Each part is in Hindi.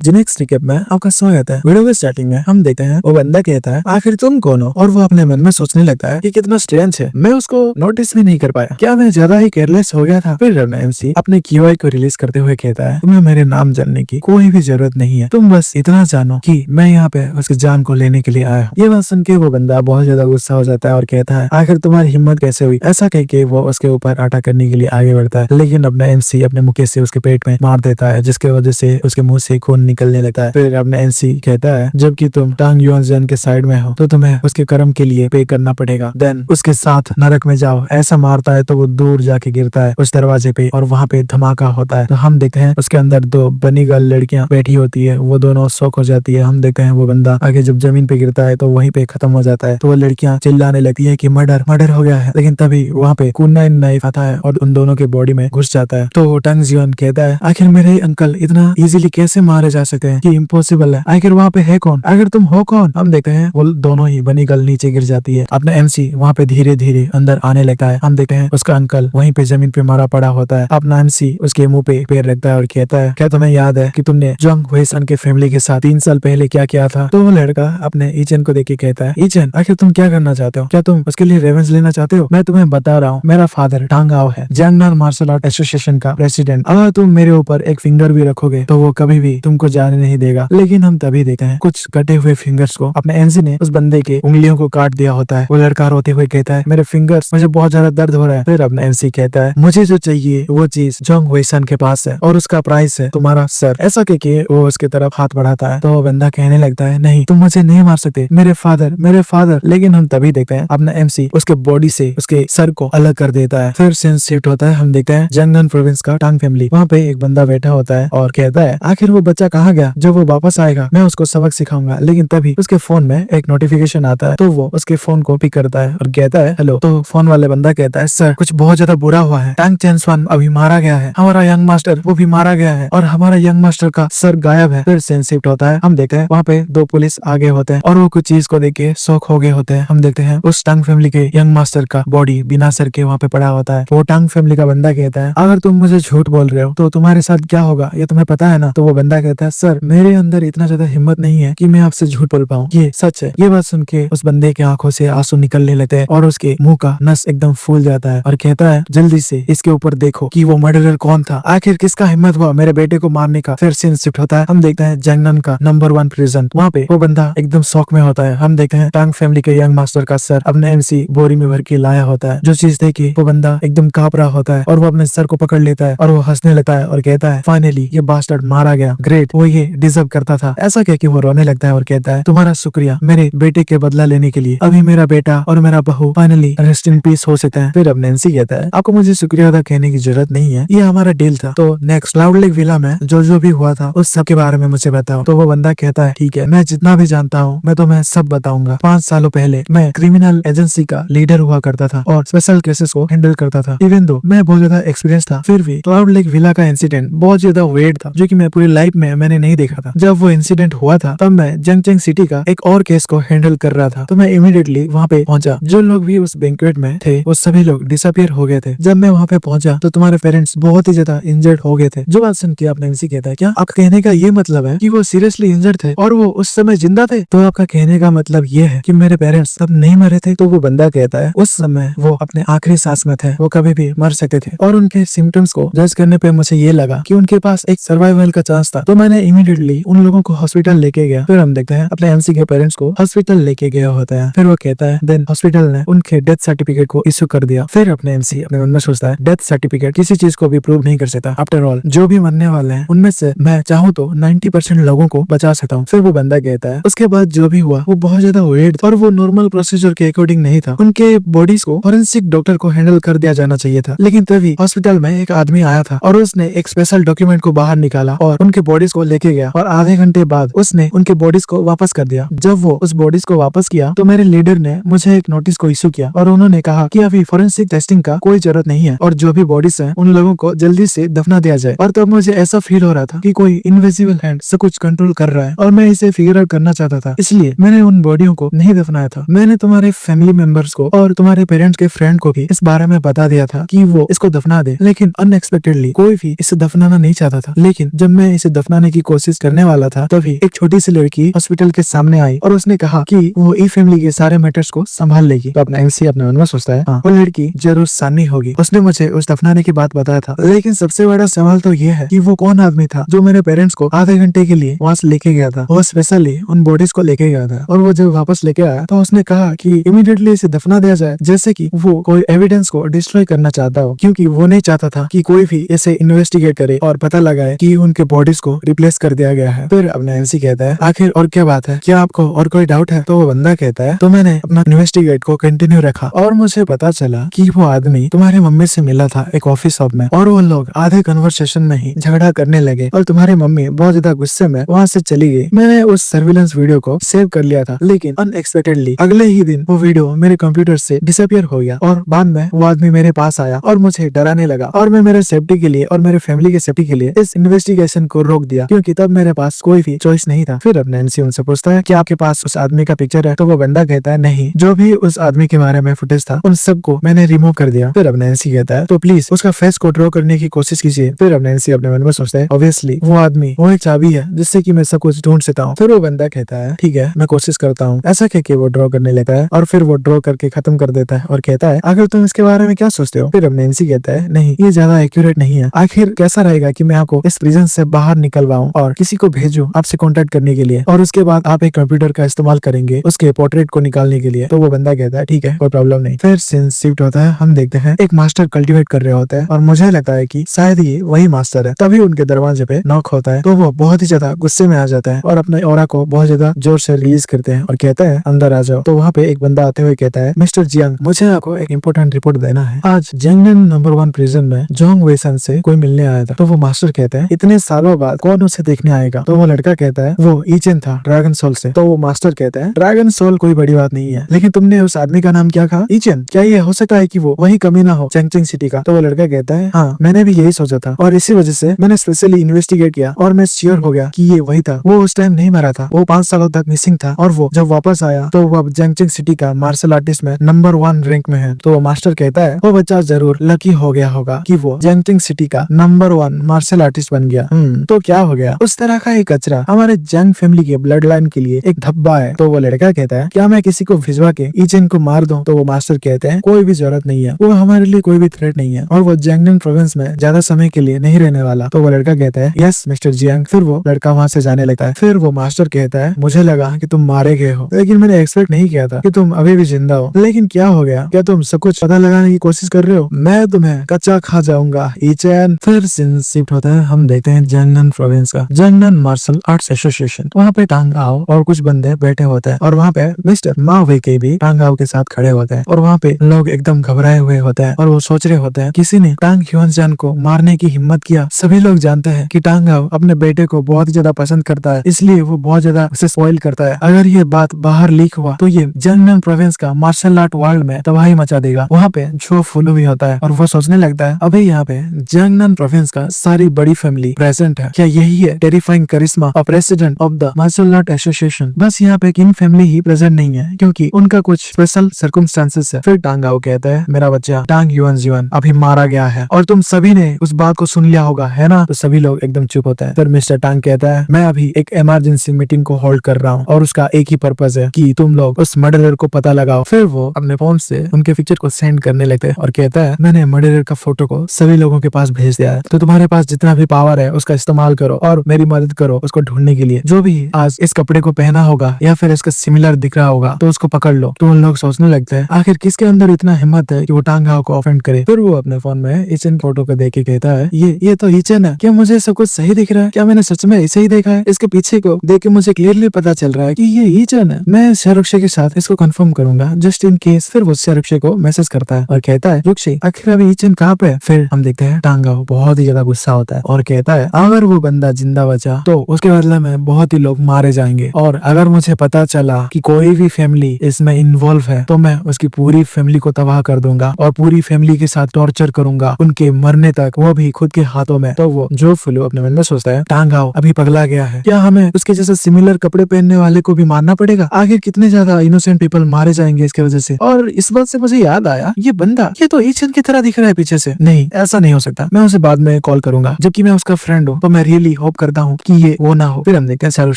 नेक्स्ट रिकेप में आपका स्वागत है। वीडियो के स्टार्टिंग में हम देखते हैं वो बंदा कहता है आखिर तुम कौन हो, और वो अपने मन में सोचने लगता है कि कितना स्ट्रेंज है, मैं उसको नोटिस भी नहीं कर पाया, क्या मैं ज्यादा ही केयरलेस हो गया था। फिर एमसी अपने QI को रिलीज करते हुए कहता है तुम्हें मेरे नाम जानने की कोई भी जरूरत नहीं है, तुम बस इतना जानो कि मैं यहाँ पे उसकी जान को लेने के लिए आया हूँ। ये बात सुन के वो बंदा बहुत ज्यादा गुस्सा हो जाता है और कहता है आखिर तुम्हारी हिम्मत कैसे हुई। ऐसा कह के वो उसके ऊपर अटैक करने के लिए आगे बढ़ता है, लेकिन अपना MC अपने मुक्के से उसके पेट में मार देता है, जिसकी वजह से उसके मुंह से खून निकलने लगता है। फिर अपने MC कहता है जबकि तुम टांग युआनजन के साइड में हो तो तुम्हें उसके कर्म के लिए पे करना पड़ेगा, देन उसके साथ नरक में जाओ। ऐसा मारता है तो वो दूर जाके गिरता है उस दरवाजे पे और वहाँ पे धमाका होता है। तो हम देखते हैं उसके अंदर दो बनी गर्ल लड़कियां बैठी होती है, वो दोनों शॉक हो जाती है। हम देखते हैं वो बंदा आगे जब जमीन पे गिरता है तो वहीं पे खत्म हो जाता है। तो वो लड़कियां चिल्लाने लगती है कि मर्डर मर्डर हो गया है, लेकिन तभी वहाँ पे कुनाइन नाइफ आता है और उन दोनों के बॉडी में घुस जाता है। तो टंग जियोन कहता है आखिर मेरे अंकल इतना इजीली कैसे मारे जा सकते हैं, कि इम्पॉसिबल है, आखिर वहाँ पे है कौन, आखिर तुम हो कौन। हम देखते हैं वो दोनों ही बनी गर्ल नीचे गिर जाती है। अपना MC वहाँ पे धीरे धीरे अंदर आने लगता है। हम देखते हैं उसका अंकल वहीं पे जमीन पे मारा पड़ा होता है। अपना MC उसके मुंह पे पैर रखता है और कहता है क्या तुम्हें याद है कि तुमने जंग हुएसन के फैमिली के साथ 3 साल पहले क्या किया था। तो वो लड़का अपने ईचन को देख के कहता है ईचन आखिर तुम क्या करना चाहते हो, क्या तुम उसके लिए रेवेंज लेना चाहते हो। मैं तुम्हें बता रहा हूँ मेरा फादर टांग आओ है, जंगनाल मार्शल आर्ट एसोसिएशन का प्रेसिडेंट। अगर तुम मेरे ऊपर एक फिंगर भी रखोगे तो वो कभी भी तुमको जाने नहीं देगा। लेकिन हम तभी देखते हैं कुछ कटे हुए फिंगर्स को अपने MC ने उस बंदे के उंगलियों को काट दिया होता है। वो लड़का रोते हुए कहता है मेरे फिंगर्स, मुझे बहुत ज्यादा दर्द हो रहा है। फिर अपना MC कहता है मुझे जो चाहिए वो चीज जंग हुएसन के पास है और उसका प्राइस है तुम्हारा सर। ऐसा कह के वो उसके तरफ हाथ बढ़ाता है। तो वो बंदा कहने लगता है नहीं तुम मुझे नहीं मार सकते, मेरे फादर मेरे फादर। लेकिन हम तभी देखते हैं अपना MC उसके बॉडी से उसके सर को अलग कर देता है। फिर सीन शिफ्ट होता है। हम देखते हैं जंगनन प्रोविंस का टांग फैमिली, वहाँ पे एक बंदा बैठा होता है और कहता है आखिर वो बच्चा कहाँ गया, जब वो वापस आएगा मैं उसको सबक सिखाऊंगा। लेकिन तभी उसके फोन में एक नोटिफिकेशन आता है, तो वो उसके फोन को पिक करता है और कहता है हेलो। तो फोन वाले बंदा कहता है सर कुछ बहुत ज्यादा बुरा हुआ है, टांग चेंसवान अभी मारा गया है, हमारा यंग मास्टर वो भी मारा गया है और हमारा यंग मास्टर का सर गायब है। फिर सीन शिफ्ट होता है। हम देखते हैं वहाँ पे 2 पुलिस आगे होते हैं और वो कुछ चीज को देख के शॉक हो गए होते हैं। हम देखते हैं उस टांग फैमिली के यंग मास्टर का बॉडी बिना सर के वहाँ पे पड़ा होता है। वो टांग फैमिली का बंदा कहता है अगर तुम मुझे झूठ बोल रहे हो तो तुम्हारे साथ क्या होगा ये तुम्हें पता है ना। तो वो बंदा कहता है सर मेरे अंदर इतना ज्यादा हिम्मत नहीं है कि मैं आपसे झूठ बोल पाऊँ, ये सच है। ये बात सुन के उस बंदे की आंखों से आंसू निकलने लगते हैं और उसके मुंह का नस एकदम फूल जाता है और कहता है जल्दी से इसके ऊपर देखो कि वो मर्डरर कौन था, आखिर किसका हिम्मत हुआ मेरे बेटे को मारने का। फिर सीन शिफ्ट होता है। हम देखते हैं जंगनन का नंबर 1 प्रिजन, वहाँ पे वो बंदा एकदम शौक में होता है। हम देखते हैं टांग फैमिली के यंग मास्टर का सर अपने MC बोरी में भर के लाया होता है। जो चीज देखी वो बंदा एकदम कांप रहा होता है और वो अपने सर को पकड़ लेता है और वो हंसने लगता है और कहता है फाइनली ये बास्टर्ड मारा गया, ग्रेट, वो ये डिजर्व करता था। ऐसा कह के वो रोने लगता है और कहता है तुम्हारा शुक्रिया मेरे बेटे के बदला लेने के लिए, अभी मेरा बेटा और मेरा बहू फाइनली रेस्ट इन पीस हो सकते हैं। फिर अब नैन्सी कहता है आपको मुझे शुक्रिया अदा कहने की जरूरत नहीं है, ये हमारा डील था। तो नेक्स्ट क्लाउड लेक विला में जो भी हुआ था उस सब के बारे में मुझे बताओ। तो वो बंदा कहता है ठीक है मैं जितना भी जानता हूँ मैं तुम्हें सब बताऊंगा। 5 सालों पहले मैं क्रिमिनल एजेंसी का लीडर हुआ करता था और स्पेशल केसेस को हैंडल करता था। इवन दो मैं बहुत ज्यादा एक्सपीरियंस था, फिर भी क्लाउड लेक विला का इंसिडेंट बहुत ज्यादा वेट था जो कि मैं पूरी लाइफ में मैंने नहीं देखा था। जब वो इंसिडेंट हुआ था तब मैं जंगचेंग सिटी का एक और केस को हैंडल कर रहा था। तो मैं इमीडिएटली वहाँ पे पहुंचा। जो लोग भी उस बैंक्वेट में थे वो सभी लोग डिसअपियर हो गए थे। जब मैं वहाँ पे पहुंचा तो तुम्हारे पेरेंट्स बहुत ही ज्यादा इंजर्ड हो गए थे। जो बात सुन के आपने MC कहता है क्या आप कहने का ये मतलब है कि वो सीरियसली इंजर्ड थे और वो उस समय जिंदा थे। तो आपका कहने का मतलब ये है कि मेरे पेरेंट्स तब नहीं मरे थे। तो वो बंदा कहता है उस समय वो अपने आखिरी सांस में थे, वो कभी भी मर सकते थे और उनके सिम्टम्स को जज करने पे मुझे ये लगा कि उनके पास एक सर्वाइवल का चांस था। तो मैंने इमीडिएटली उन लोगों को हॉस्पिटल लेके गया। फिर हम देखते हैं अपने MC के पेरेंट्स को हॉस्पिटल लेके गया होता है। फिर वो कहता है देन हॉस्पिटल ने उनके डेथ सर्टिफिकेट को इश्यू कर दिया। फिर अपने MC अपने मन में सोचता है डेथ सर्टिफिकेट किसी चीज को भी प्रूव नहीं कर सकता, आफ्टर ऑल जो भी मरने वाले हैं उनमें से मैं चाहूँ तो 90% लोगों को बचा सकता हूँ। फिर वो बंदा कहता है उसके बाद जो भी हुआ वो बहुत ज्यादा वेट था और वो नॉर्मल प्रोसीजर के अकॉर्डिंग नहीं था। उनके बॉडीज को फॉरेंसिक डॉक्टर को हैंडल कर दिया जाना चाहिए था। लेकिन तभी हॉस्पिटल में एक आदमी आया था और उसने एक स्पेशल डॉक्यूमेंट को बाहर निकाला और उनके बॉडीज को लेके गया और आधे घंटे बाद उसने उनके बॉडीज को वापस कर दिया। जब वो उस बॉडीज को वापस किया तो मेरे लीडर ने मुझे एक नोटिस को इशू किया और उन्होंने कहा कि अभी फॉरेंसिक टेस्टिंग का कोई जरूरत नहीं है और जो भी बॉडीज हैं उन लोगों को जल्दी से दफना दिया जाए। और तब मुझे ऐसा फील हो रहा था कि कोई इनविजिबल हैंड सब कुछ कंट्रोल कर रहा है और मैं इसे फिगर आउट करना चाहता था, इसलिए मैंने उन बॉडियों को नहीं दफनाया था। मैंने तुम्हारे फैमिली मेंबर्स को और तुम्हारे पेरेंट्स के फ्रेंड को भी इस बारे में बता दिया था कि वो इसको दफना दे, लेकिन अनएक्सपेक्टेडली कोई भी इसे दफनाना नहीं चाहता था। लेकिन जब मैं इसे दफनाने करने की कोशिश करने वाला था, तभी एक छोटी सी लड़की हॉस्पिटल के सामने आई और उसने कहा कि वो ई फैमिली के सारे मैटर्स को संभाल लेगी। तो अपना एमसी अपने मन में सोचता है, हाँ, वो लड़की जरूर सानी होगी, उसने मुझे उस दफनाने की बात बताया था। लेकिन सबसे बड़ा सवाल तो ये है कि वो कौन आदमी था जो मेरे पेरेंट्स को आधे घंटे के लिए वहाँ से लेके गया था। वो स्पेशली उन बॉडीज को लेके गया था और वो जब वापस लेके आया तो उसने कहा कि इमीडिएटली इसे दफना दिया जाए, जैसे कि वो कोई एविडेंस को डिस्ट्रॉय करना चाहता हो, क्योंकि वो नहीं चाहता था कि कोई भी इसे इन्वेस्टिगेट करे और पता लगाए कि उनके बॉडीज को रिप्लेस कर दिया गया है। फिर अपना एमसी कहता है, आखिर और क्या बात है, क्या आपको और कोई डाउट है? तो वो बंदा कहता है, तो मैंने अपना इन्वेस्टिगेट को कंटिन्यू रखा और मुझे पता चला कि वो आदमी तुम्हारी मम्मी से मिला था एक ऑफिस शॉप में और वो लोग आधे कन्वर्सेशन में ही झगड़ा करने लगे और तुम्हारी मम्मी बहुत ज्यादा गुस्से में वहाँ से चली गई। मैंने उस सर्विलेंस वीडियो को सेव कर लिया था, लेकिन अनएक्सपेक्टेडली अगले ही दिन वो वीडियो मेरे कंप्यूटर से डिसअपियर हो गया और बाद में वो आदमी मेरे पास आया और मुझे डराने लगा और मैं मेरे सेफ्टी के लिए और मेरे फैमिली के सेफ्टी के लिए इस इन्वेस्टिगेशन को रोक दिया, क्योंकि तब मेरे पास कोई भी चॉइस नहीं था। फिर अब नैन्सी उनसे पूछता है कि आपके पास उस आदमी का पिक्चर है? तो वो बंदा कहता है, नहीं, जो भी उस आदमी के बारे में फुटेज था उन सबको मैंने रिमूव कर दिया। फिर अब नैन्सी कहता है, तो प्लीज उसका फेस को ड्रॉ करने की कोशिश कीजिए। फिर अब नैन्सी अपने मन में सोचता है, ऑब्वियसली वो आदमी वो एक चाबी है जिससे कि मैं सब कुछ ढूंढ सकता हूँ। फिर वो बंदा कहता है, ठीक है, मैं कोशिश करता हूँ। ऐसा कह के वो ड्रॉ करने लगता है और फिर वो ड्रॉ करके खत्म कर देता है और कहता है, आखिर तुम इसके बारे में क्या सोचते हो? फिर अब नैन्सी कहता है, नहीं, ये ज्यादा एक्यूरेट नहीं है। आखिर कैसा रहेगा कि मैं आपको इस प्रिजन से बाहर निकलवाऊं और किसी को भेजूं आपसे कांटेक्ट करने के लिए और उसके बाद आप एक कंप्यूटर का इस्तेमाल करेंगे उसके पोर्ट्रेट को निकालने के लिए। तो वो बंदा कहता है, ठीक है, कोई प्रॉब्लम नहीं। फिर सीन शिफ्ट होता है, हम देखते हैं एक मास्टर कल्टीवेट कर रहे होते हैं और मुझे लगता है कि शायद ये वही मास्टर है। तभी उनके दरवाजे पे नॉक होता है तो वो बहुत ही ज्यादा गुस्से में आ जाता है और अपने ऑरा को बहुत ज्यादा जोर से रिलीज करते हैं और कहता है, अंदर आ जाओ। तो वहाँ पे एक बंदा आते हुए कहता है, मिस्टर जियांग, मुझे आपको एक इम्पोर्टेंट रिपोर्ट देना है। आज जंगनन नंबर 1 प्रिजन में जोंग वेसन से कोई मिलने आया था। तो वो मास्टर कहते हैं, इतने सालों बाद कौन उसे देखने आएगा? तो वो लड़का कहता है, वो ईचेन था ड्रैगन सोल से। तो वो मास्टर कहता है, ड्रैगन सोल कोई बड़ी बात नहीं है, लेकिन तुमने उस आदमी का नाम क्या कहा? ईचेन? क्या ये हो सकता है कि वो वही कमीना हो चैंगचिंग सिटी का? तो वो लड़का कहता है, हाँ, मैंने भी यही सोचा था और इसी वजह से मैंने स्पेशली इन्वेस्टिगेट किया और मैं श्योर हो गया कि ये वही था। वो उस टाइम नहीं मरा था, वो 5 सालों तक मिसिंग था और वो जब वापस आया तो वो अब चैंगचिंग सिटी का मार्शल आर्टिस्ट में नंबर 1 रैंक में है। तो वो मास्टर कहता है, वो बच्चा जरूर लकी हो गया होगा कि वो चैंगचिंग सिटी का नंबर 1 मार्शल आर्टिस्ट बन गया। तो क्या हो गया? उस तरह का एक कचरा हमारे जंग फैमिली के ब्लड लाइन के लिए एक धब्बा है। तो वो लड़का कहता है, क्या मैं किसी को भिजवा के ईचेन को मार दूं? तो वो मास्टर कहते हैं, कोई भी जरूरत नहीं है, वो हमारे लिए कोई भी थ्रेट नहीं है और वो जंगनन प्रोविंस में ज्यादा समय के लिए नहीं रहने वाला। तो वो लड़का कहता है, यस मिस्टर जियांग। फिर वो लड़का वहाँ से जाने लगता है। फिर वो मास्टर कहता है, मुझे लगा कि तुम मारे गए हो, लेकिन मैंने एक्सपेक्ट नहीं किया था कि तुम अभी भी जिंदा हो। लेकिन क्या हो गया? क्या तुम सब कुछ पता लगाने की कोशिश कर रहे हो? मैं तुम्हें कच्चा खा जाऊंगा ईचेन। फिर सीन शिफ्ट होता है, हम देखते हैं जंगनन प्रोविंस का जंगनन मार्शल आर्ट्स एसोसिएशन। वहाँ पे टांग आओ और कुछ बंदे बैठे होते हैं और वहाँ पे मिस्टर माओ वेके भी टांग आओ के साथ खड़े होते हैं और वहाँ पे लोग एकदम घबराए हुए होते हैं और वो सोच रहे होते हैं, किसी ने टांग ह्यूनजान को मारने की हिम्मत किया। सभी लोग जानते हैं कि टांग आओ अपने बेटे को बहुत ही ज्यादा पसंद करता है, इसलिए वो बहुत ज्यादा उसे स्पॉइल करता है। अगर ये बात बाहर लीक हुआ तो ये जंगनन प्रोविंस का मार्शल आर्ट वर्ल्ड में तबाही मचा देगा। वहाँ पे जो फुलू भी होता है और वो सोचने लगता है, अबे यहाँ पे जंगनन प्रोविंस का सारी बड़ी फैमिली प्रेजेंट है, क्या यही है टेरिफाइंग करिश्मा of president of the martial art association? बस यहाँ पे किंग फैमिली ही प्रेजेंट नहीं है क्योंकि उनका कुछ स्पेशल सर्कमस्टेंसेस है। फिर टांग आओ कहता है, मेरा बच्चा टांग ह्यूनजान अभी मारा गया है और तुम सभी ने उस बात को सुन लिया होगा, है ना? तो सभी लोग एकदम चुप होता है। फिर मिस्टर टांग कहता है, मैं अभी एक इमरजेंसी मीटिंग को होल्ड कर रहा हूँ और उसका एक ही पर्पज है कि तुम लोग उस मर्डरर को पता लगाओ। फिर वो अपने फोन से उनके पिक्चर को सेंड करने लगते हैं और कहता है, मैंने मर्डरर का फोटो को सभी लोगों के पास भेज दिया है, तो तुम्हारे पास जितना भी पावर है उसका इस्तेमाल करो और मेरी मदद करो उसको ढूंढने के लिए। जो भी आज इस कपड़े को पहना होगा या फिर इसका सिमिलर दिख रहा होगा तो उसको पकड़ लो। तो उन लोग सोचने लगते हैं, आखिर किसके अंदर इतना हिम्मत है कि वो टांग आओ को ऑफेंड करे। फिर वो अपने फोन में ईचेन फोटो को देख के कहता है, ये तो ईचेन है। क्या मुझे सब कुछ सही दिख रहा है? क्या मैंने सच में इसे ही देखा है? इसके पीछे को देख के मुझे क्लियरली पता चल रहा है कि ये ईचेन है। मैं शाहरुक्षे के साथ इसको कंफर्म करूंगा जस्ट इन केस। फिर वो शाहरुक्षे को मैसेज करता है और कहता है, रुक्षे आखिर अभी ईचेन कहाँ पे है? फिर हम देखते हैं टांग आओ बहुत ही ज्यादा गुस्सा होता है और कहता है, अगर वो बंदा जिंदा बचा तो उसके बदले में बहुत ही लोग मारे जाएंगे और अगर मुझे पता चला कि कोई भी फैमिली इसमें इन्वॉल्व है तो मैं उसकी पूरी फैमिली को तबाह कर दूंगा और पूरी फैमिली के साथ टॉर्चर करूंगा उनके मरने तक, वो भी खुद के हाथों में। तो वो जो फुलू अपने मन में सोचता है, टांग आओ अभी पगला गया है, क्या हमें उसके जैसे सिमिलर कपड़े पहनने वाले को भी मारना पड़ेगा? आखिर कितने ज्यादा इनोसेंट पीपल मारे जाएंगे इसके वजह से। और इस बात से मुझे याद आया, ये बंदा ये तो ईचेन की तरह दिख रहा है पीछे से। नहीं, ऐसा नहीं हो सकता, मैं उसे बाद में कॉल करूंगा, जबकि मैं उसका फ्रेंड हूँ तो मैं रियली होप करता हूँ कि ये वो ना हो। फिर हम देखते हैं शाहरुख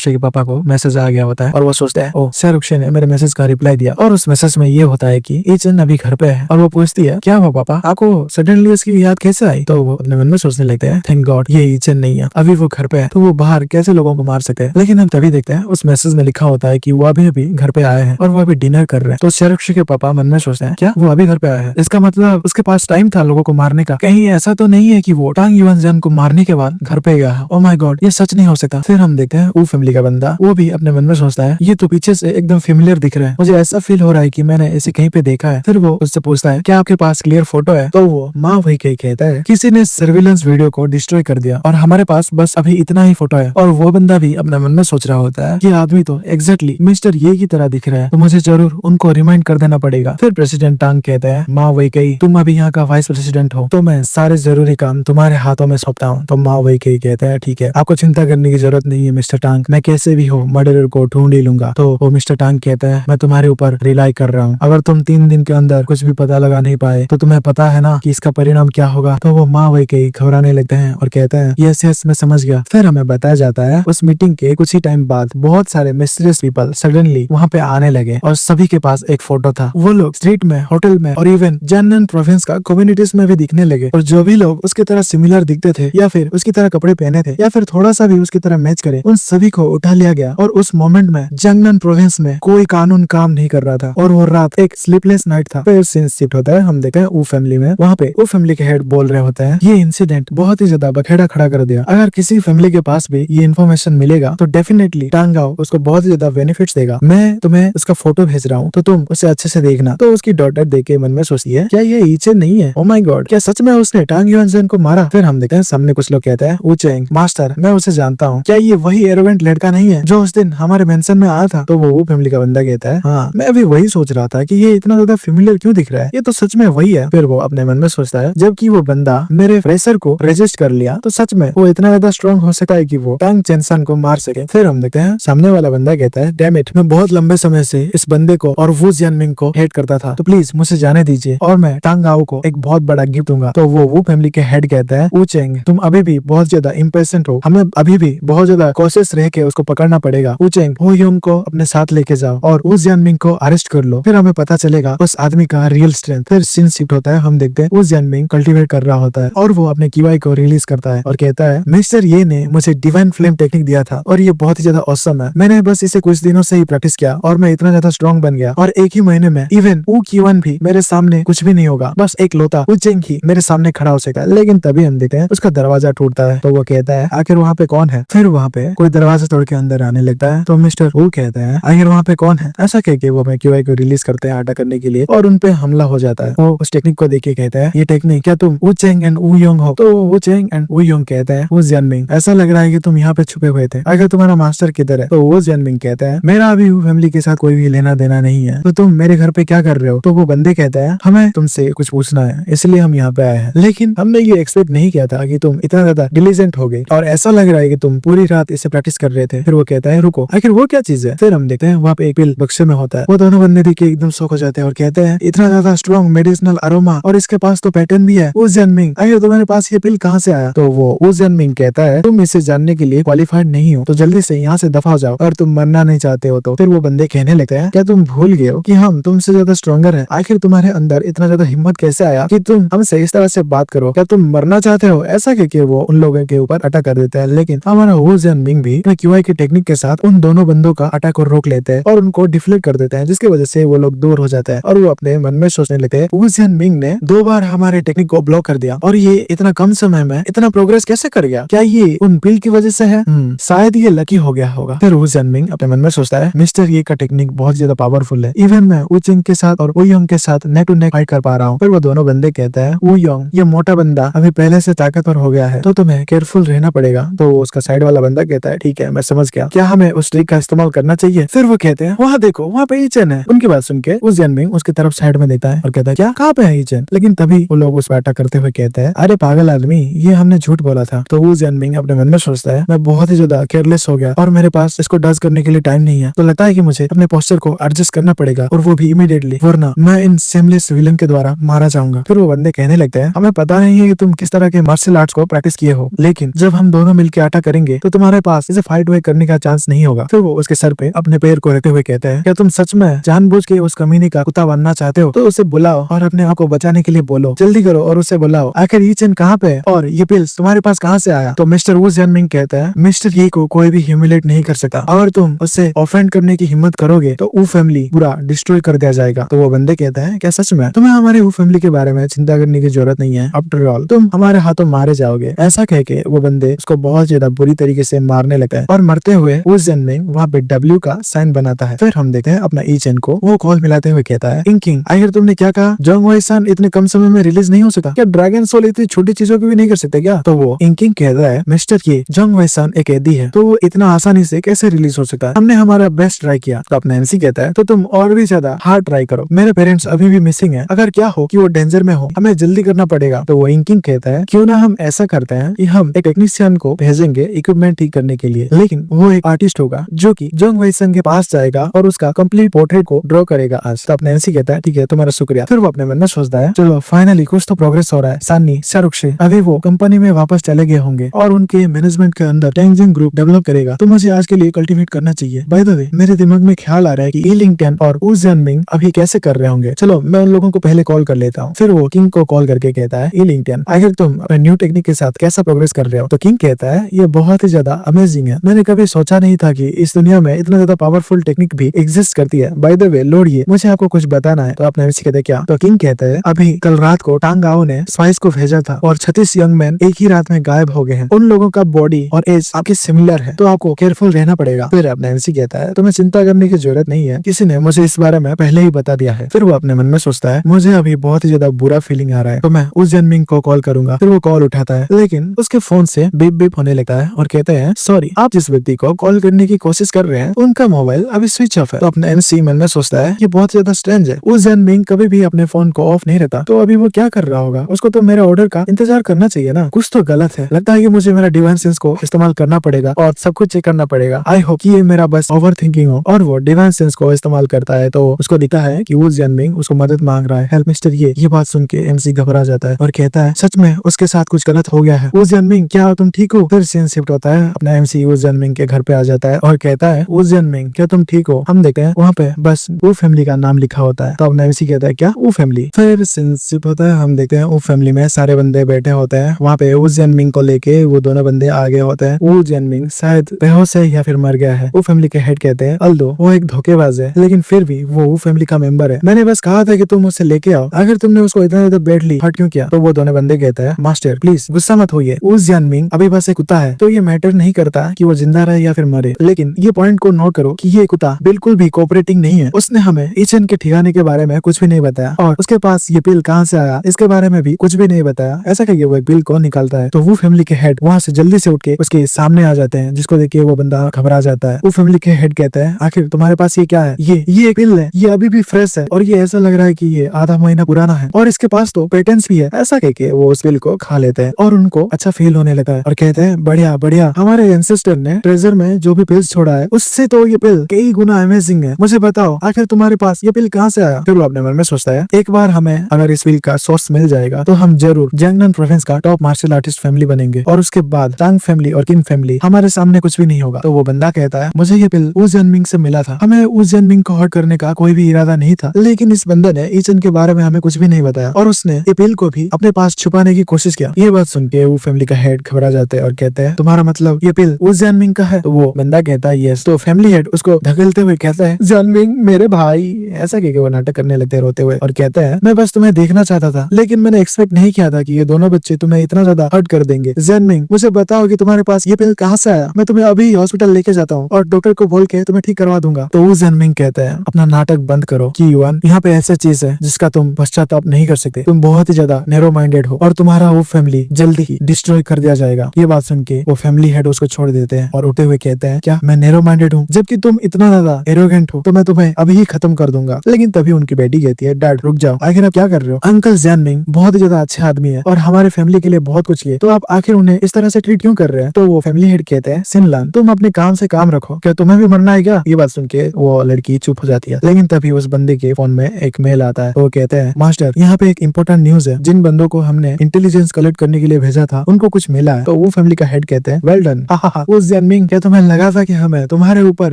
के पापा को मैसेज आ गया होता है और वो सोचते हैं ओ शाहरुख ने मेरे मैसेज का रिप्लाई दिया, और उस मैसेज में ये होता है कि ईचन अभी घर पे है। और वो पूछती है क्या हुआ पापा, आपको सडनली उसकी याद कैसे आई? तो वो अपने मन में सोचने लगते हैं थैंक गॉड ये ईचन नहीं है, अभी वो घर पे है तो वो बाहर कैसे लोगों को मार सके। लेकिन हम तभी देखते हैं उस मैसेज में लिखा होता है कि वो अभी अभी घर पे आए हैं और वो अभी डिनर कर रहे हैं। तो शाहरुख के पापा मन में सोचते हैं क्या वो अभी घर पे आया है, इसका मतलब उसके पास टाइम था लोगों को मारने का। कहीं ऐसा तो नहीं है कि वो टांग युवन को मारने के बाद घर पे गया है। ओ माय गॉड ये सच नहीं हो सकता। फिर हम देखते हैं वो फैमिली का बंदा, वो भी अपने मन में सोचता है ये तो पीछे से एकदम फेमिलियर दिख रहा है, मुझे ऐसा फील हो रहा है कि मैंने इसे कहीं पे देखा है। फिर वो उससे पूछता है क्या आपके पास क्लियर फोटो है? तो वो माँ वही कही कहता है किसी ने सर्विलेंस वीडियो को डिस्ट्रॉय कर दिया और हमारे पास बस अभी इतना ही फोटो है। और वो बंदा भी अपने मन में सोच रहा होता है ये आदमी तो एग्जैक्टली मिस्टर ये की तरह दिख रहा है, तो मुझे जरूर उनको रिमाइंड कर देना पड़ेगा। फिर प्रेसिडेंट टांग कहता है माँ वही कही तुम अभी यहाँ का वाइस प्रेसिडेंट हो तो मैं सारे जरूरी काम तुम्हारे हाथों में सौंपता हूँ। तो माँ वही कही कहता है ठीक है आपको चिंता करने की जरूरत नहीं है मिस्टर टांग, मैं कैसे भी हो मर्डरर को ढूंढ ही लूंगा। तो वो मिस्टर टांग कहता है मैं तुम्हारे ऊपर रिलाई कर रहा हूँ, अगर तुम 3 दिन के अंदर कुछ भी पता लगा नहीं पाए तो तुम्हें पता है ना कि इसका परिणाम क्या होगा। तो वो माँ वही कही घबराने लगते हैं और कहते हैं यस यस मैं समझ गया। फिर हमें बताया जाता है उस मीटिंग के कुछ ही टाइम बाद बहुत सारे मिस्टीरियस पीपल सडनली वहाँ पे आने लगे और सभी के पास एक फोटो था। वो लोग स्ट्रीट में, होटल में और इवन जैनन प्रोविंस का कम्युनिटीज में भी दिखने लगे और जो भी लोग उसकी तरह सिमिलर दिखते थे या फिर उसकी तरह कपड़े पहने थे या फिर थोड़ा सा भी उसकी तरह मैच करे उन सभी को उठा लिया गया। और उस मोमेंट में जंगनन प्रोविंस में कोई कानून काम नहीं कर रहा था और वो रात एक स्लीपलेस नाइट था। फिर सीन शिफ्ट होता है, हम देखते हैं वो फैमिली में, वहाँ पे वो फैमिली के हेड बोल रहे होते हैं ये इंसिडेंट बहुत ही ज्यादा बखेड़ा खड़ा कर दिया, अगर किसी फैमिली के पास भी ये इन्फॉर्मेशन मिलेगा तो डेफिनेटली टांगाओ उसको बहुत ही ज्यादा बेनिफिट्स देगा। मैं तुम्हें उसका फोटो भेज रहा हूँ तो तुम उसे अच्छे से देखना। तो उसकी डॉटर देख के मन में सोचती है क्या ये ईचेन नहीं है? ओ माय गॉड क्या सच में उसने टांग युवन को मारा? फिर हम देखते हैं सामने कुछ लोग कहते हैं ऊचेंग मास्टर मैं उसे जानता हूँ, क्या ये वही एरोगेंट लड़का नहीं है जो उस दिन हमारे मेंशन में आया था? तो वो फैमिली का बंदा कहता है हाँ मैं भी वही सोच रहा था कि ये इतना ज्यादा फेमिलियर क्यों दिख रहा है, ये तो सच में वही है। फिर वो अपने मन में सोचता है जबकि वो बंदा मेरे फ्रेशर को रेजिस्ट कर लिया तो सच में वो इतना ज्यादा स्ट्रॉन्ग हो सकता है कि वो टांग चेंसन को मार सके। फिर हम देखते हैं सामने वाला बंदा कहता है डैम इट मैं बहुत लंबे समय से इस बंदे को और वू जियानमिंग को हेट करता था तो प्लीज मुझे जाने दीजिए और मैं टांग आओ को एक बहुत बड़ा गिफ्ट दूंगा। तो वो फैमिली के हेड कहता है ऊचेंग तुम अभी भी बहुत ज्यादा इम्पेशेंट हो, हमें अभी भी बहुत ज्यादा कोशिश रह के उसको पकड़ना पड़ेगा। ऊचेंग हो ह्यूम को अपने साथ लेके जाओ और वू जियानमिंग को अरेस्ट कर लो, फिर हमें पता चलेगा उस आदमी का रियल स्ट्रेंथ। फिर सीन शिफ्ट होता है, हम देखते हैं वू जियानमिंग कल्टीवेट कर रहा होता है और वो अपने कीवाई को रिलीज करता है और कहता है मिस्टर ये ने मुझे डिवाइन फ्लेम टेक्निक दिया था और ये बहुत ही ज्यादा ऑसम है, मैंने बस इसे कुछ दिनों से ही प्रैक्टिस किया और मैं इतना ज्यादा स्ट्रॉन्ग बन गया और एक ही महीने में इवन वू कीवन भी मेरे सामने कुछ भी नहीं होगा, बस एक लोता ऊचेंग ही मेरे सामने खड़ा हो सकेगा। लेकिन तभी हम देखते हैं उसका दरवाजा टूटता है तो वो कहता है आखिर वहाँ पे कौन है? फिर वहाँ पे कोई दरवाजा तोड़ के अंदर आने लगता है तो मिस्टर वो कहता है आखिर वहाँ पे कौन है? ऐसा कह के वो अपने क्यूआई को रिलीज करते हैं अटैक करने के लिए और उनपे हमला हो जाता है। वो उस टेक्निक को देख के कहता है ये टेक्निक क्या तुम वू चेंग एंड वू योंग हो? तो वू चेंग एंड वू योंग कहता है वू जियानमिंग ऐसा लग रहा है कि तुम यहाँ पे छुपे हुए थे, अगर तुम्हारा मास्टर किधर है? तो वो जियानमिंग कहता है मेरा अभी फैमिली के साथ कोई भी लेना देना नहीं है, तो तुम मेरे घर पे क्या कर रहे हो? तो वो बंदे कहता है हमें तुमसे कुछ पूछना है इसलिए हम यहाँ पे आए हैं, लेकिन हमने ये एक्सपेक्ट नहीं किया था कि तुम इतना ज्यादा डिलीजेंट हो गए और ऐसा लग रहा है कि तुम पूरी रात इसे प्रैक्टिस कर रहे थे। फिर वो कहता है रुको आखिर वो क्या चीज है? फिर हम देखते हैं वहाँ पे एक पिल बक्से में होता है, वो दोनों बंदे देख के एकदम शॉक हो जाते हैं और कहते हैं इतना ज्यादा स्ट्रॉन्ग मेडिसिनल अरोमा और इसके पास तो पैटर्न भी है। वो जियानमिंग आखिर तुम्हारे पास ये पिल कहाँ से आया? तो वो जियानमिंग कहता है तुम इसे जानने के लिए क्वालिफाइड नहीं हो तो जल्दी से यहाँ से दफा हो जाओ और तुम मरना नहीं चाहते हो तो। फिर वो बंदे कहने लगते हैं क्या तुम भूल गए हो कि हम तुमसे ज्यादा स्ट्रॉन्गर है? आखिर तुम्हारे अंदर इतना ज्यादा हिम्मत कैसे आया कि तुम हमसे इस तरह से बात करो? क्या तुम मरना चाहते हो? ऐसा कहके वो उन लोगों के ऊपर अटैक कर देता है, लेकिन हमारा वो जियानमिंग भी अपने क्यूआई की टेक्निक के साथ उन दोनों बंदों का अटैक को रोक लेते हैं और उनको डिफ्लेक्ट कर देते हैं, जिसकी वजह से वो लोग दूर हो जाते हैं और वो अपने मन में सोचने लगते हैं वो जियानमिंग ने 2 बार हमारे टेक्निक को ब्लॉक कर दिया और ये इतना कम समय में इतना प्रोग्रेस कैसे कर गया? क्या ये उन पिल की वजह से है? शायद ये लकी हो गया होगा। फिर वो जियानमिंग अपने मन में सोचता है मिस्टर ये का टेक्निक बहुत ज्यादा पावरफुल है, इवन मैं ऊचिंग के साथ और वू योंग के साथ नेक टू नेक फाइट कर पा रहा हूँ। फिर वो दोनों बंदे कहते हैं वू योंग ये मोटा बंदा अभी पहले से ताकतवर हो गया है तो तुम्हें केयरफुल रहना पड़ेगा। तो उसका साइड वाला बंदा कहता है ठीक है मैं समझ गया, क्या हमें उस ट्रिक का इस्तेमाल करना चाहिए? फिर वो कहते हैं वहाँ देखो वहाँ पे ईचन है। उनकी बात सुन के उस जियानमिंग उसकी तरफ साइड में देता है और कहता है क्या कहाँ पे है ईचन? लेकिन तभी वो लोग उस पर अटैक करते हुए कहते हैं अरे पागल आदमी ये हमने झूठ बोला था। तो वो जियानमिंग अपने मन में सोचता है मैं बहुत ही ज्यादा केयरलेस हो गया और मेरे पास इसको डज करने के लिए टाइम नहीं है, तो लगता है कि मुझे अपने पोस्टर को एडजस्ट करना पड़ेगा और वो भी इमीडिएटली, वरना मैं इन सेमलेस विलन के द्वारा मारा जाऊंगा। फिर वो बंदे कहने लगते हैं हमें पता नहीं है कि तुम किस तरह के मार्शल आर्ट्स को प्रैक्टिस किए हो, लेकिन जब हम दोनों मिलकर आटा करेंगे तो तुम्हारे पास इसे फाइट वे करने का चांस नहीं होगा। फिर वो उसके सर पे अपने पैर को रखते हुए कहते हैं, क्या तुम सच में जानबूझ के उस कमीने का कुत्ता बनना चाहते हो? तो उसे बुलाओ और अपने आप को बचाने के लिए बोलो, जल्दी करो और उसे बुलाओ। आखिर ये चेन कहाँ पे है और ये पिल्स तुम्हारे पास कहाँ से आया? तो मिस्टर वू जियानमिंग कहता है, मिस्टर ये को कोई भी ह्यूमिलेट नहीं कर सकता। अगर तुम उससे ऑफेंड करने की हिम्मत करोगे तो वो फैमिली पूरा डिस्ट्रॉय कर दिया जाएगा। तो वो बंदे कहता है, क्या सच में? तुम्हें हमारे वो फैमिली के बारे में चिंता करने की जरूरत नहीं है। आफ्टर ऑल तुम हमारे हाथों मारे जाओगे। ऐसा कह के वो बंदे उसको बहुत ज्यादा बुरी तरीके से मारने लगता है और मरते हुए वो जियानमिंग वहाँ पे W का साइन बनाता है। फिर हम देखते हैं अपना ई चेन को, वो कॉल मिलाते हुए कहता है, इंकिंग आखिर तुमने क्या कहा? जोंग वाई सान इतने कम समय में रिलीज नहीं हो सकता क्या? ड्रैगन सोल इतनी छोटी चीजों की भी नहीं कर सकते क्या? तो वो इंकिंग कहता है, मिस्टर ये जोंग वाई सान एक कैदी है तो वो इतना आसानी से कैसे रिलीज हो सकता है? हमने हमारा बेस्ट ट्राई किया। तो अपना MC कहता है, तो तुम और भी ज्यादा हार्ड ट्राई करो। मेरे पेरेंट्स अभी भी मिसिंग है, अगर क्या हो कि वो डेंजर में हो, हमें जल्दी करना पड़ेगा। तो वो इंकिंग कहता है, क्यों ना हम ऐसा करते हैं कि हम एक टेक्नीशियन को भेजेंगे इक्विपमेंट ठीक करने के लिए, लेकिन वो एक आर्टिस्ट होगा जो कि जोंग वाई सान के पास जाएगा और उसका कंप्लीट पोर्ट्रेट को ड्रॉ करेगा आज। तो अपने MC कहता है, ठीक है तुम्हारा शुक्रिया। फिर वो अपने मन में सोचता है, चलो फाइनली कुछ तो प्रोग्रेस हो रहा है। सानी शाहरुख अभी वो कंपनी में वापस चले गए होंगे और उनके मैनेजमेंट के अंदर टेंजिंग ग्रुप डेवलप करेगा, तो मुझे आज के लिए कल्टीवेट करना चाहिए। बाय द वे मेरे दिमाग में ख्याल आ रहा है कि ई लिंगटन और वू जियानमिंग अभी कैसे कर रहे होंगे। चलो मैं उन लोगों को पहले कॉल कर लेता हूँ। फिर वो किंग को कॉल करके कहता है, ई लिंगटन आखिर तुम अपने न्यू टेक्निक के साथ कैसा प्रोग्रेस कर रहे हो? तो किंग कहता है, ये बहुत ही ज्यादा अमेजिंग है। मैंने कभी सोचा नहीं था कि इस दुनिया में इतना ज्यादा पावरफुल टेक्निक भी एग्जिस्ट करती है। बाय द वे लॉर्ड ये मुझे आपको कुछ बताना है। तो अपने MC कहते, क्या? तो किंग कहता है, अभी कल रात को टांग आओ ने स्पाइस को भेजा था और 36 यंग मैन एक ही रात में गायब हो गए हैं। उन लोगों का बॉडी और एज आपके सिमिलर है, तो आपको केयरफुल रहना पड़ेगा। फिर अपने MC कहता है, तुम्हें चिंता करने की जरूरत नहीं है, किसी ने मुझे इस बारे में पहले ही बता दिया है। फिर वो अपने मन में सोचता है, मुझे अभी बहुत ही ज्यादा बुरा फीलिंग आ रहा है, तो मैं उस जियानमिंग को कॉल करूंगा। फिर वो कॉल उठाता है, लेकिन उसके फोन से बीप बीप होने लगता है और कहते हैं, सॉरी आप जिस व्यक्ति को कॉल करने की कोशिश कर रहे हैं उनका मोबाइल अभी स्विच ऑफ है। तो अपने MC मन में सोचता है, ये बहुत ज्यादा स्ट्रेंज है। उस जियानमिंग कभी भी अपने फोन को ऑफ नहीं रहता, तो अभी वो क्या कर रहा होगा? उसको तो मेरा ऑर्डर का इंतजार करना चाहिए ना। कुछ तो गलत है। लगता है कि मुझे मेरा डिवाइन सेंस को इस्तेमाल करना पड़ेगा और सब कुछ चेक करना पड़ेगा। आई होप कि ये मेरा बस ओवर थिंकिंग हो। और वो डिवाइन सेंस को इस्तेमाल करता है तो उसको दिखता है कि वो जियानमिंग उसको मदद मांग रहा है, हेल्प मिस्टर ये बात सुन के MC घबरा जाता है और कहता है, सच में उसके साथ कुछ गलत हो गया है। वो जियानमिंग क्या तुम ठीक हो? फिर सीन शिफ्ट होता है, अपना MC वो जियानमिंग के घर पे आ जाता है और कहता है, वो जियानमिंग क्या तुम ठीक हो? हम देखते हैं वहाँ पे बस वो फैमिली का नाम लिखा होता है। तो अपना MC कहता है, क्या वो फैमिली? फिर सीन शिफ्ट होता है, हम देखते हैं वो फैमिली में सारे बंदे बैठे होते हैं। वहाँ पे वो जियानमिंग को लेके वो दोनों बंदे आगे होते हैं। वो जियानमिंग शायद बेहोश है या फिर मर गया है। वो फैमिली के हेड कहते हैं, अल्दो वो एक धोखेबाज है लेकिन फिर भी वो फैमिली का मेंबर है। मैंने बस कहा था कि तुम उसे लेके आओ, अगर तुमने उसको इतना ज्यादा बैडली हर्ट क्यों किया? तो वो दोनों बंदे कहते हैं, मास्टर प्लीज गुस्सा मत होइए, उस जियानमिंग अभी बस एक कुत्ता है, तो ये मैटर नहीं करता कि वो जिंदा रहे या फिर मरे। लेकिन ये पॉइंट को नोट करो कि ये कुत्ता बिल्कुल भी कोऑपरेटिंग नहीं है। उसने हमें ईचन के ठिकाने के बारे में कुछ भी नहीं बताया और उसके पास ये पिल कहाँ से आया इसके बारे में भी कुछ भी नहीं बताया। ऐसा करके वो एक पिल को निकालता है। तो वो फैमिली के हेड वहाँ से जल्दी से उठ के उसके सामने आ जाते हैं, जिसको देख के वो बंदा घबरा जाता है। वो फैमिली के हेड कहते हैं, आखिर तुम्हारे पास ये क्या है? ये एक पिल है, ये अभी भी फ्रेश है और ये ऐसा लग रहा है कि ये आधा महीना पुराना है और इसके पास तो पेटेंट्स भी है। ऐसा कह के वो उस पिल को खा लेते हैं और उनको अच्छा फील होने लगा है और कहते हैं, बढ़िया बढ़िया, हमारे एंसेस्टर ने ट्रेजर में जो भी पिल्स छोड़ा है उससे तो ये पिल कई गुना अमेजिंग है। मुझे बताओ आखिर तुम्हारे पास ये पिल कहाँ से आया? फिर वो अपने मन में सोचता है, एक बार हमें अगर इस पिल का सोर्स मिल जाएगा तो हम जरूर जियांगनान प्रोविंस का टॉप मार्शल आर्टिस्ट फैमिली बनेंगे और उसके बाद टांग फैमिली और किन फैमिली हमारे सामने कुछ भी नहीं होगा। तो वो बंदा कहता है, मुझे ये पिल उस जियानमिंग से मिला था, हमें उस जियानमिंग को हर्ट करने का कोई भी इरादा नहीं था, लेकिन इस बंदे ने ईचन के बारे में हमें कुछ भी नहीं बताया और उसने ये पिल को भी अपने पास छुपाने की कोशिश किया। ये बात सुन के वो फैमिली का हेड घबरा जाते हैं और कहते हैं, तुम्हारा मतलब ये पिल उस जियानमिंग का है? तो वो बंदा कहता है, यस। तो फैमिली हेड उसको धकेलते हुए कहता है, जियानमिंग मेरे भाई। ऐसा कह के वो नाटक करने लगते हैं रोते हुए और कहता है, मैं बस तुम्हें देखना चाहता था, लेकिन मैंने एक्सपेक्ट नहीं किया था कि ये दोनों बच्चे तुम्हें इतना ज्यादा हर्ट कर देंगे। जियानमिंग मुझे बताओ कि तुम्हारे पास ये पिल कहाँ से आया? मैं तुम्हें अभी हॉस्पिटल लेके जाता हूँ और डॉक्टर को बोल के तुम्हें ठीक करवा दूंगा। तो वो जियानमिंग कहता है, अपना नाटक बंद करो कि युआन, यहाँ पे ऐसा चीज है जिसका तुम पश्चाताप नहीं कर सकते, तुम बहुत ही ज्यादा नैरो माइंडेड हो और तुम्हारा वो फैमिली जल्दी ही डिस्ट्रॉय कर दिया जाएगा। ये बात सुन के वो फैमिली हेड उसको छोड़ देते हैं और उठते हुए कहते हैं, क्या मैं नैरो माइंडेड हूँ? जबकि तुम इतना ज्यादा एरोगेंट हो तो मैं तुम्हें अभी ही खत्म कर दूंगा। लेकिन तभी उनकी बेटी कहती है, डैड रुक जाओ, आखिर आप क्या कर रहे हो? अंकल जियानमिंग बहुत ही ज्यादा अच्छे आदमी है और हमारे फैमिली के लिए बहुत कुछ किए, तो आप आखिर उन्हें इस तरह से ट्रीट क्यों कर रहे हैं? तो वो फैमिली हेड कहते हैं, सिनलान तुम अपने काम से काम रखो, क्या तुम्हें भी मरना है क्या? ये बात सुन के वो लड़की चुप हो जाती है। लेकिन तभी उस बंदे के फोन में एक मेल आता है। वो कहते हैं, मास्टर यहाँ पे एक इम्पोर्टेंट न्यूज है, जिन बंदों को हमने इंटेलिजेंस कलेक्ट करने के लिए भेजा था उनको कुछ मिला है। तो वो फैमिली का हेड कहते हैं वेल डन। उस जियानमिंग, क्या तुम्हें लगा था कि हमें तुम्हारे ऊपर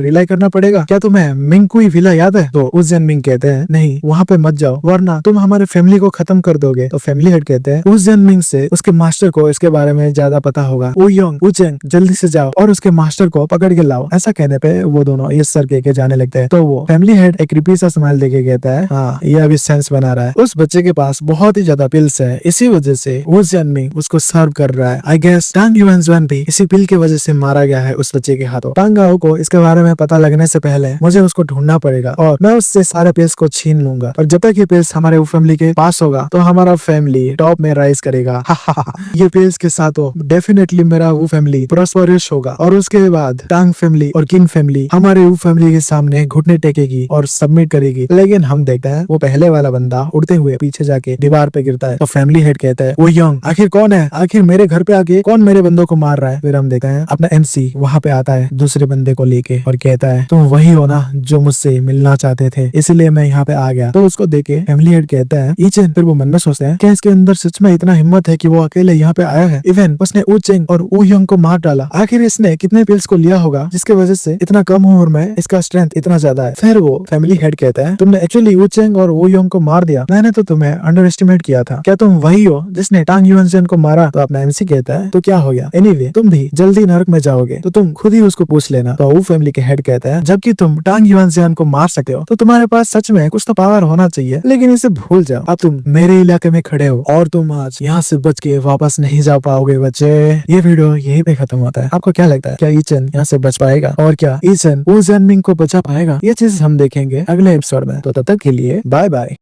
रिलाई करना पड़ेगा? क्या तुम्हें मिंगकुई विला याद है? तो उस जियानमिंग कहते हैं नहीं, वहाँ पे मत जाओ वरना तुम हमारे फैमिली को खत्म कर दोगे। तो फैमिली हेड कहते हैं उस जियानमिंग से उसके मास्टर को इसके बारे में ज्यादा पता होगा। वूयोंग, वूचेंग, जल्दी से जाओ और उसके मास्टर को पकड़ के लाओ। ऐसा कहने पे वो दोनों ये सर कह के जाने लगते हैं। तो वो फैमिली हेड एक रिपी सा स्माइल देके कहता है हाँ ये अभी सेंस बना रहा है। उस बच्चे के पास बहुत ही ज्यादा पिल्स है, इसी वजह से वो जियानमिंग उसको सर्व कर रहा है। आई गेस टांग युआनजुआन भी इसी पिल की वजह से मारा गया है उस बच्चे के हाथों। टांग गाओ को इसके बारे में पता लगने से पहले मुझे उसको ढूंढना पड़ेगा और मैं उससे सारे पिल्स को छीन लूंगा। और जब तक ये पिल्स हमारे वो फैमिली के पास होगा तो हमारा फैमिली टॉप में राइज करेगा। ये पिल्स के साथ डेफिनेटली मेरा वो फैमिली प्रॉस्परस होगा और उसके बाद टांग फैमिली और किंग फैमिली हमारे वो फैमिली के सामने घुटने टेकेगी और सबमिट करेगी। लेकिन हम देखते हैं वो पहले वाला बंदा उड़ते हुए पीछे जाके दीवार पे गिरता है। तो फैमिली हेड कहता है वो यंग आखिर कौन है? आखिर मेरे घर पे आके कौन मेरे बंदों को मार रहा है? फिर हम देखते हैं अपना एमसी वहाँ पे आता है दूसरे बंदे को लेके और कहता है तुम वही हो ना जो मुझसे मिलना चाहते थे, इसलिए मैं यहाँ पे आ गया। तो उसको देखे फैमिली हेड कहता है ईचेन। फिर वो मन में सोचते हैं क्या इसके अंदर सच में इतना हिम्मत है कि वो अकेले यहाँ पे आया है? इवन उसने वूचेंग और वूयोंग को मार डाला। आखिर इसने कितने पिल्स को लिया होगा जिसके वजह से इतना कम उम्र में इसका स्ट्रेंथ इतना ज्यादा है? फिर वो फैमिली हेड कहता है तुमने एक्चुअली वूचेंग और वूयोंग को मार दिया, मैंने तो तुम्हें अंडर एस्टिमेट किया था। क्या तुम वही हो जिसने टांग युआनजुआन को मारा? तो अपना एमसी कहता है तो क्या हो गया, एनीवे तुम भी जल्दी नरक में जाओगे तो तुम खुद ही उसको पूछ लेना। तो वो फैमिली के हेड कहता है जबकि तुम टांग युआनजुआन को मार सकते हो तो तुम्हारे पास सच में कुछ तो पावर होना चाहिए, लेकिन इसे भूल जाओ। अब तुम मेरे इलाके में खड़े हो और तुम आज यहाँ से बच के वापस नहीं जा पाओगे बच्चे। ये वीडियो यहीं पे खत्म होता है। आपको क्या लगता है क्या ईचन यहाँ से बच पाएगा और क्या ईचन वो जियानमिंग को बचा पाएगा? ये चीज हम देखेंगे अगले एपिसोड में। तो तब तक के लिए बाय बाय।